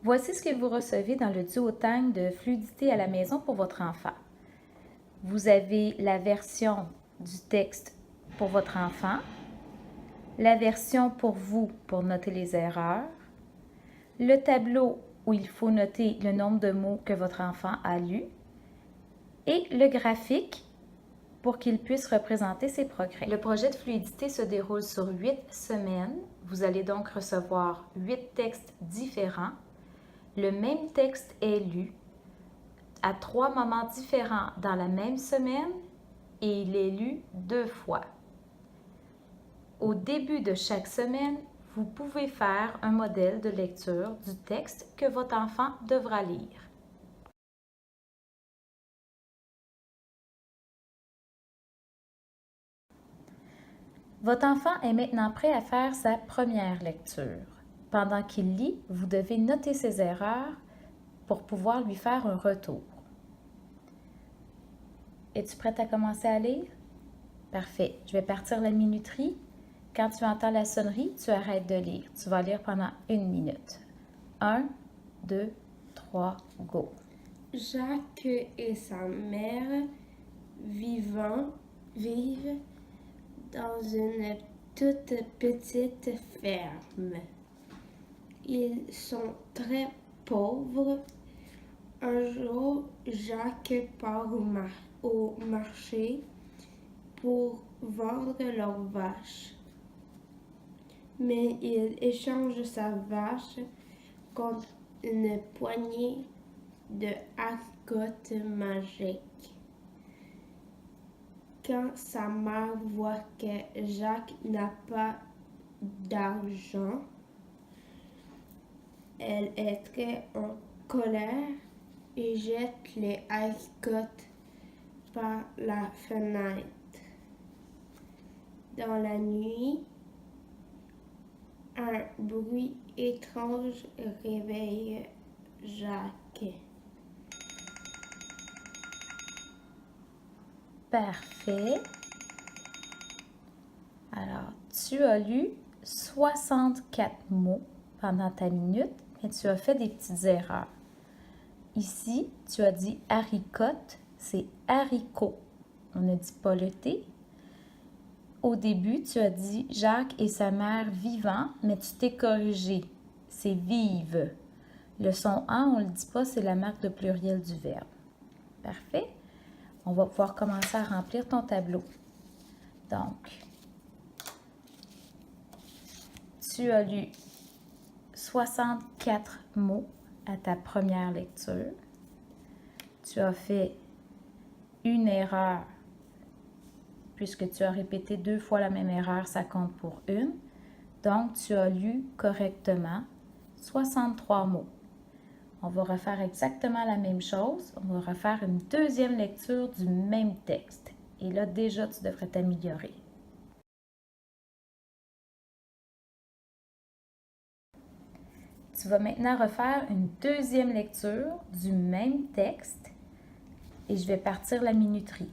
Voici ce que vous recevez dans le duotang de fluidité à la maison pour votre enfant. Vous avez la version du texte pour votre enfant, la version pour vous pour noter les erreurs, le tableau où il faut noter le nombre de mots que votre enfant a lus et le graphique pour qu'il puisse représenter ses progrès. Le projet de fluidité se déroule sur 8 semaines. Vous allez donc recevoir 8 textes différents. Le même texte est lu à 3 moments différents dans la même semaine et il est lu 2 fois. Au début de chaque semaine, vous pouvez faire un modèle de lecture du texte que votre enfant devra lire. Votre enfant est maintenant prêt à faire sa première lecture. Pendant qu'il lit, vous devez noter ses erreurs pour pouvoir lui faire un retour. Es-tu prête à commencer à lire? Parfait. Je vais partir la minuterie. Quand tu entends la sonnerie, tu arrêtes de lire. Tu vas lire pendant 1 minute. 1, 2, 3, go. Jacques et sa mère vivent dans une toute petite ferme. Ils sont très pauvres. Un jour, Jacques part au marché pour vendre leurs vaches. Mais il échange sa vache contre une poignée de haricots magiques. Quand sa mère voit que Jacques n'a pas d'argent, elle est très en colère et jette les haricots par la fenêtre. Dans la nuit, un bruit étrange réveille Jacques. Parfait. Alors, tu as lu 64 mots pendant ta minute, mais tu as fait des petites erreurs. Ici, tu as dit haricot, c'est haricot. On ne dit pas le T. Au début, tu as dit Jacques et sa mère vivant, mais tu t'es corrigé. C'est vive. Le son en, on ne le dit pas, c'est la marque de pluriel du verbe. Parfait. On va pouvoir commencer à remplir ton tableau. Donc, tu as lu 64 mots à ta première lecture. Tu as fait une erreur. Puisque tu as répété 2 fois la même erreur, ça compte pour une. Donc, tu as lu correctement 63 mots. On va refaire exactement la même chose. On va refaire une deuxième lecture du même texte. Et là, déjà, tu devrais t'améliorer. Tu vas maintenant refaire une deuxième lecture du même texte et je vais partir la minuterie.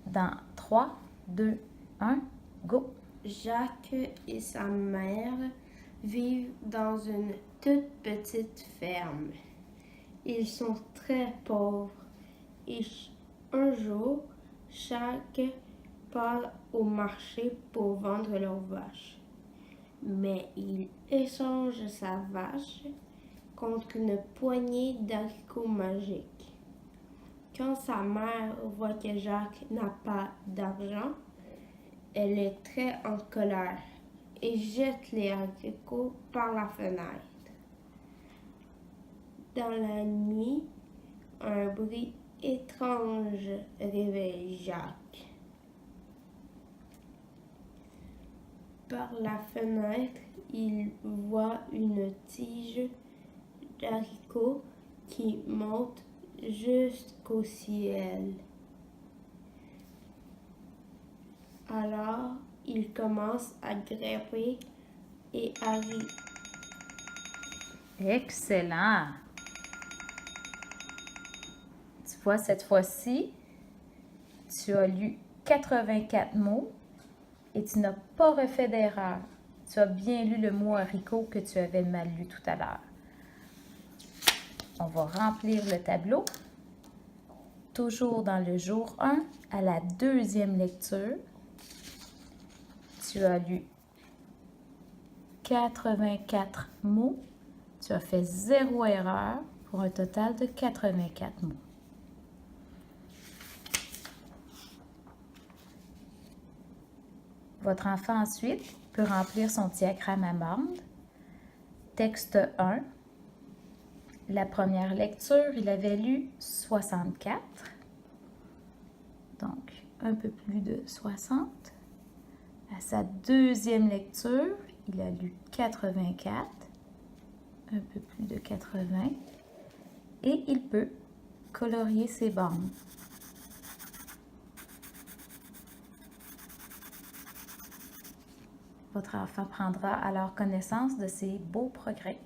Dans 3, 2, 1, go! Jacques et sa mère vivent dans une toute petite ferme. Ils sont très pauvres et un jour, Jacques part au marché pour vendre leurs vaches. Mais il échange sa vache contre une poignée d'haricots magiques. Quand sa mère voit que Jacques n'a pas d'argent, elle est très en colère et jette les haricots par la fenêtre. Dans la nuit, un bruit étrange réveille Jacques. Par la fenêtre, il voit une tige d'haricots qui monte jusqu'au ciel. Alors, il commence à grimper et arrive. Excellent! Tu vois, cette fois-ci, tu as lu 84 mots et tu n'as pas refait d'erreur. Tu as bien lu le mot haricot que tu avais mal lu tout à l'heure. On va remplir le tableau. Toujours dans le jour 1, à la deuxième lecture, tu as lu 84 mots. Tu as fait 0 erreur pour un total de 84 mots. Votre enfant ensuite peut remplir son diagramme à bande. Texte 1. La première lecture, il avait lu 64. Donc, un peu plus de 60. À sa deuxième lecture, il a lu 84. Un peu plus de 80. Et il peut colorier ses bandes. Votre enfant prendra alors connaissance de ses beaux progrès.